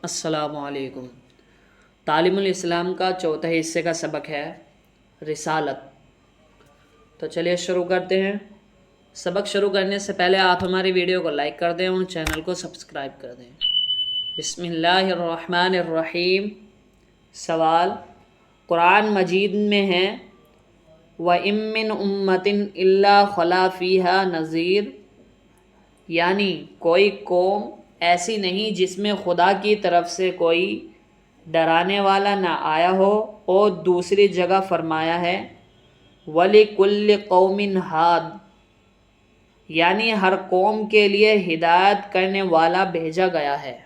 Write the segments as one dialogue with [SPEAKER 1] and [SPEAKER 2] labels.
[SPEAKER 1] السلام علیکم۔ تعلیم الاسلام کا چوتھا حصے کا سبق ہے رسالت۔ تو چلیے شروع کرتے ہیں۔ سبق شروع کرنے سے پہلے آپ ہماری ویڈیو کو لائک کر دیں اور چینل کو سبسکرائب کر دیں۔ بسم اللہ الرحمن الرحیم۔ سوال قرآن مجید میں ہے وَإِن مِّنْ أُمَّةٍ إِلَّا خَلَا فِيهَا نَذِيرٌ، یعنی کوئی قوم ایسی نہیں جس میں خدا کی طرف سے کوئی ڈرانے والا نہ آیا ہو، اور دوسری جگہ فرمایا ہے وَلِكُلِّ قَوْمٍ ہاد، یعنی ہر قوم کے لیے ہدایت کرنے والا بھیجا گیا ہے۔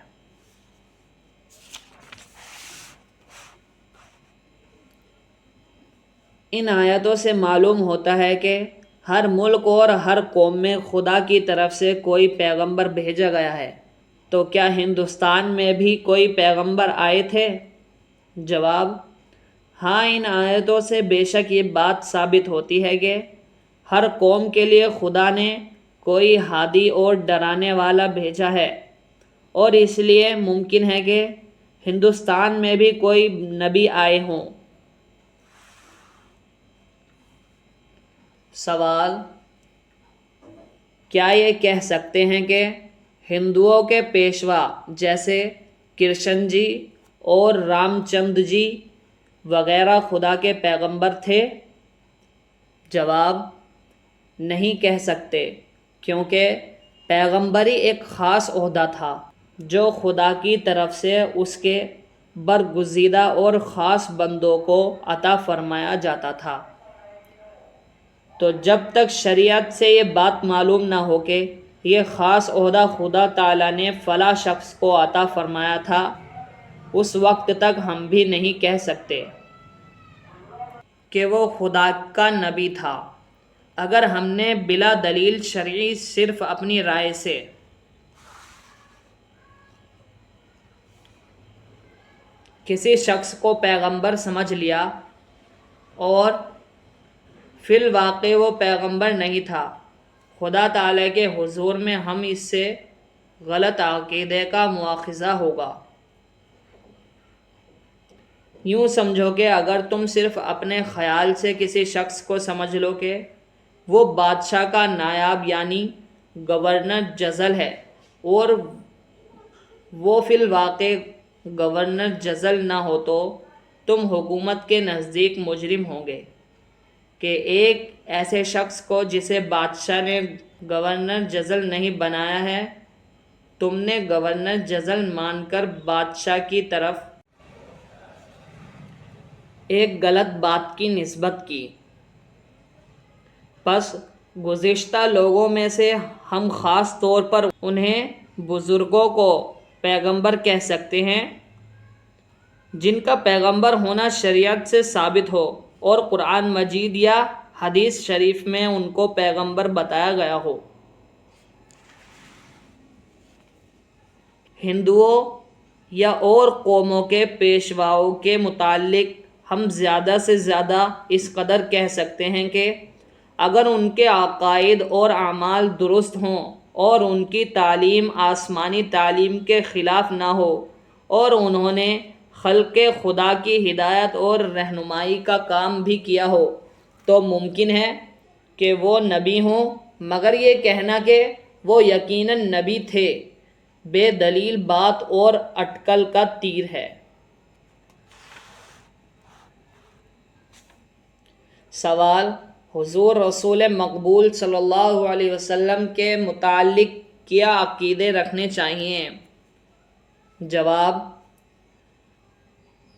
[SPEAKER 1] ان آیتوں سے معلوم ہوتا ہے کہ ہر ملک اور ہر قوم میں خدا کی طرف سے کوئی پیغمبر بھیجا گیا ہے۔ تو کیا ہندوستان میں بھی کوئی پیغمبر آئے تھے؟ جواب: ہاں، ان آیتوں سے بے شک یہ بات ثابت ہوتی ہے کہ ہر قوم کے لیے خدا نے کوئی ہادی اور ڈرانے والا بھیجا ہے، اور اس لیے ممکن ہے کہ ہندوستان میں بھی کوئی نبی آئے ہوں۔ سوال: کیا یہ کہہ سکتے ہیں کہ ہندوؤں کے پیشوا جیسے کرشن جی اور رام چندر جی وغیرہ خدا کے پیغمبر تھے؟ جواب: نہیں کہہ سکتے، کیونکہ پیغمبری ایک خاص عہدہ تھا جو خدا کی طرف سے اس کے برگزیدہ اور خاص بندوں کو عطا فرمایا جاتا تھا۔ تو جب تک شریعت سے یہ بات معلوم نہ ہو کہ یہ خاص عہدہ خدا تعالیٰ نے فلاں شخص کو عطا فرمایا تھا، اس وقت تک ہم بھی نہیں کہہ سکتے کہ وہ خدا کا نبی تھا۔ اگر ہم نے بلا دلیل شرعی صرف اپنی رائے سے کسی شخص کو پیغمبر سمجھ لیا اور فی الواقع وہ پیغمبر نہیں تھا، خدا تعالیٰ کے حضور میں ہم اس سے غلط عقیدے کا مواخذہ ہوگا۔ یوں سمجھو کہ اگر تم صرف اپنے خیال سے کسی شخص کو سمجھ لو کہ وہ بادشاہ کا نائب یعنی گورنر جنرل ہے، اور وہ فی الواقع گورنر جنرل نہ ہو، تو تم حکومت کے نزدیک مجرم ہوں گے کہ ایک ایسے شخص کو جسے بادشاہ نے گورنر جنرل نہیں بنایا ہے، تم نے گورنر جنرل مان کر بادشاہ کی طرف ایک غلط بات کی نسبت کی۔ پس گزشتہ لوگوں میں سے ہم خاص طور پر انہیں بزرگوں کو پیغمبر کہہ سکتے ہیں جن کا پیغمبر ہونا شریعت سے ثابت ہو اور قرآن مجید یا حدیث شریف میں ان کو پیغمبر بتایا گیا ہو۔ ہندوؤں یا اور قوموں کے پیشواؤں کے متعلق ہم زیادہ سے زیادہ اس قدر کہہ سکتے ہیں کہ اگر ان کے عقائد اور اعمال درست ہوں اور ان کی تعلیم آسمانی تعلیم کے خلاف نہ ہو، اور انہوں نے خلق خدا کی ہدایت اور رہنمائی کا کام بھی کیا ہو، تو ممکن ہے کہ وہ نبی ہوں۔ مگر یہ کہنا کہ وہ یقیناً نبی تھے بے دلیل بات اور اٹکل کا تیر ہے۔ سوال: حضور رسول مقبول صلی اللہ علیہ وسلم کے متعلق کیا عقیدے رکھنے چاہیے؟ جواب: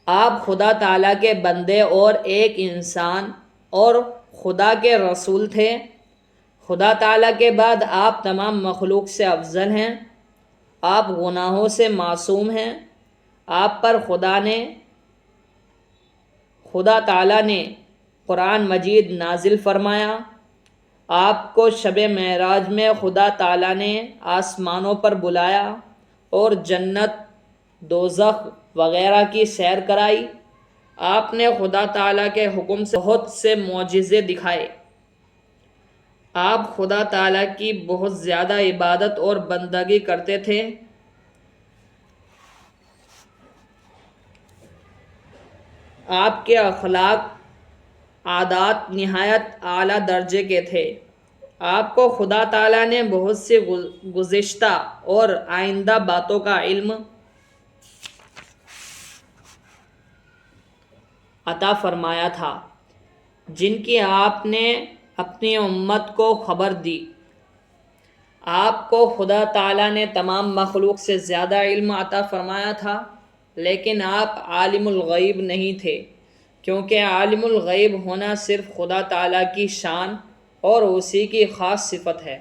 [SPEAKER 1] آپ خدا تعالیٰ کے بندے اور ایک انسان اور خدا کے رسول تھے۔ خدا تعالیٰ کے بعد آپ تمام مخلوق سے افضل ہیں۔ آپ گناہوں سے معصوم ہیں۔ آپ پر خدا تعالیٰ نے قرآن مجید نازل فرمایا۔ آپ کو شب معراج میں خدا تعالیٰ نے آسمانوں پر بلایا اور جنت، دوزخ وغیرہ کی سیر کرائی۔ آپ نے خدا تعالیٰ کے حکم سے بہت سے معجزے دکھائے۔ آپ خدا تعالیٰ کی بہت زیادہ عبادت اور بندگی کرتے تھے۔ آپ کے اخلاق عادات نہایت اعلیٰ درجے کے تھے۔ آپ کو خدا تعالیٰ نے بہت سی گزشتہ اور آئندہ باتوں کا علم عطا فرمایا تھا، جن کی آپ نے اپنی امت کو خبر دی۔ آپ کو خدا تعالیٰ نے تمام مخلوق سے زیادہ علم عطا فرمایا تھا، لیکن آپ عالم الغیب نہیں تھے، کیونکہ عالم الغیب ہونا صرف خدا تعالیٰ کی شان اور اسی کی خاص صفت ہے۔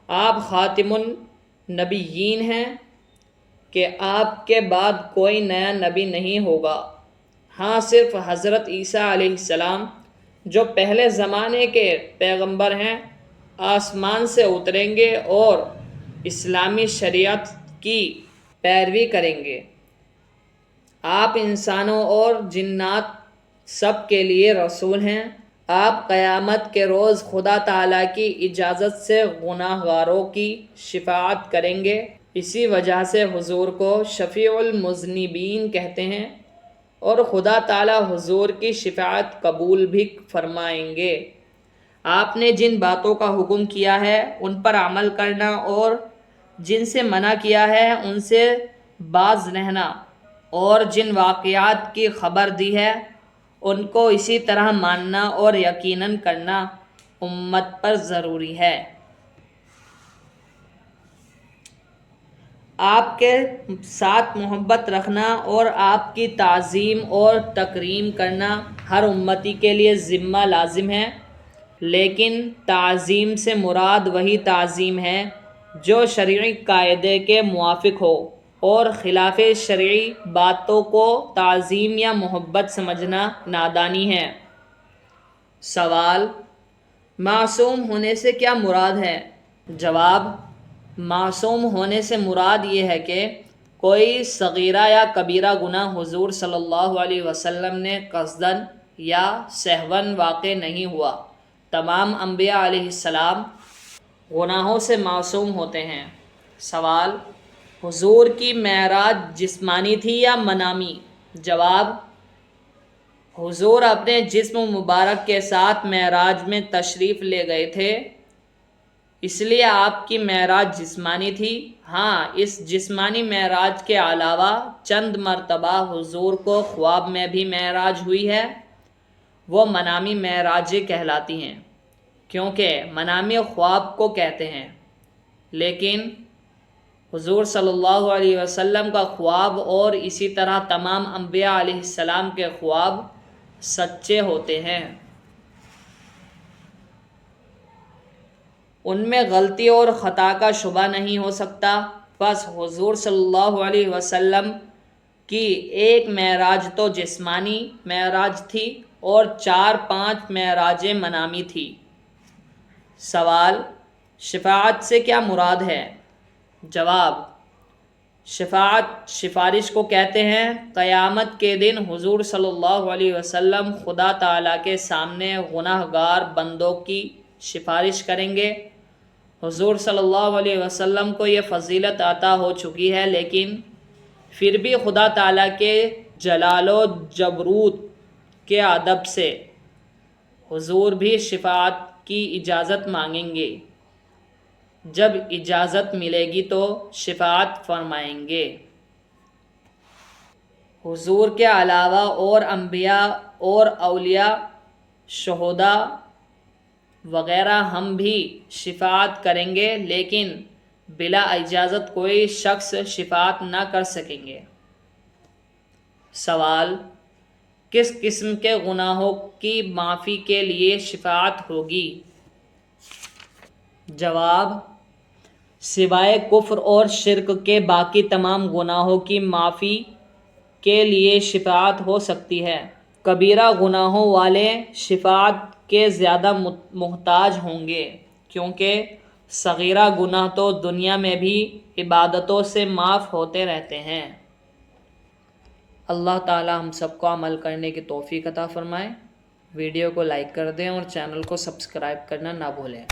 [SPEAKER 1] آپ خاتم النبیین ہیں کہ آپ کے بعد کوئی نیا نبی نہیں ہوگا۔ ہاں، صرف حضرت عیسیٰ علیہ السلام جو پہلے زمانے کے پیغمبر ہیں آسمان سے اتریں گے اور اسلامی شریعت کی پیروی کریں گے۔ آپ انسانوں اور جنات سب کے لیے رسول ہیں۔ آپ قیامت کے روز خدا تعالیٰ کی اجازت سے گناہ گاروں کی شفاعت کریں گے۔ اسی وجہ سے حضور کو شفیع المذنبین کہتے ہیں، اور خدا تعالیٰ حضور کی شفاعت قبول بھی فرمائیں گے۔ آپ نے جن باتوں کا حکم کیا ہے ان پر عمل کرنا اور جن سے منع کیا ہے ان سے باز رہنا، اور جن واقعات کی خبر دی ہے ان کو اسی طرح ماننا اور یقیناً کرنا امت پر ضروری ہے۔ آپ کے ساتھ محبت رکھنا اور آپ کی تعظیم اور تکریم کرنا ہر امتی کے لیے ذمہ لازم ہے، لیکن تعظیم سے مراد وہی تعظیم ہے جو شرعی قاعدے کے موافق ہو، اور خلاف شرعی باتوں کو تعظیم یا محبت سمجھنا نادانی ہے۔ سوال: معصوم ہونے سے کیا مراد ہے؟ جواب: معصوم ہونے سے مراد یہ ہے کہ کوئی صغیرہ یا کبیرہ گناہ حضور صلی اللہ علیہ وسلم نے قصداً یا سہواً واقع نہیں ہوا۔ تمام انبیاء علیہ السلام گناہوں سے معصوم ہوتے ہیں۔ سوال: حضور کی معراج جسمانی تھی یا منامی؟ جواب: حضور اپنے جسم مبارک کے ساتھ معراج میں تشریف لے گئے تھے، اس لیے آپ کی معراج جسمانی تھی۔ ہاں، اس جسمانی معراج کے علاوہ چند مرتبہ حضور کو خواب میں بھی معراج ہوئی ہے، وہ منامی معراجیں کہلاتی ہیں، کیونکہ منامی خواب کو کہتے ہیں، لیکن حضور صلی اللہ علیہ وسلم کا خواب اور اسی طرح تمام انبیاء علیہ السلام کے خواب سچے ہوتے ہیں، ان میں غلطی اور خطا کا شبہ نہیں ہو سکتا۔ بس حضور صلی اللہ علیہ وسلم کی ایک معراج تو جسمانی معراج تھی اور 4-5 معراجیں منامی تھی۔ سوال: شفاعت سے کیا مراد ہے؟ جواب: شفاعت سفارش کو کہتے ہیں۔ قیامت کے دن حضور صلی اللہ علیہ وسلم خدا تعالیٰ کے سامنے گناہ گار بندوں کی سفارش کریں گے۔ حضور صلی اللہ علیہ وسلم کو یہ فضیلت عطا ہو چکی ہے، لیکن پھر بھی خدا تعالیٰ کے جلال و جبروت کے ادب سے حضور بھی شفاعت کی اجازت مانگیں گے۔ جب اجازت ملے گی تو شفاعت فرمائیں گے۔ حضور کے علاوہ اور انبیاء اور اولیاء، شہداء وغیرہ ہم بھی شفاعت کریں گے، لیکن بلا اجازت کوئی شخص شفاعت نہ کر سکیں گے۔ سوال: کس قسم کے گناہوں کی معافی کے لیے شفاعت ہوگی؟ جواب: سوائے کفر اور شرک کے باقی تمام گناہوں کی معافی کے لیے شفاعت ہو سکتی ہے۔ کبیرہ گناہوں والے شفاعت کے زیادہ محتاج ہوں گے، کیونکہ صغیرہ گناہ تو دنیا میں بھی عبادتوں سے معاف ہوتے رہتے ہیں۔ اللہ تعالی ہم سب کو عمل کرنے کی توفیق عطا فرمائے۔ ویڈیو کو لائک کر دیں اور چینل کو سبسکرائب کرنا نہ بھولیں۔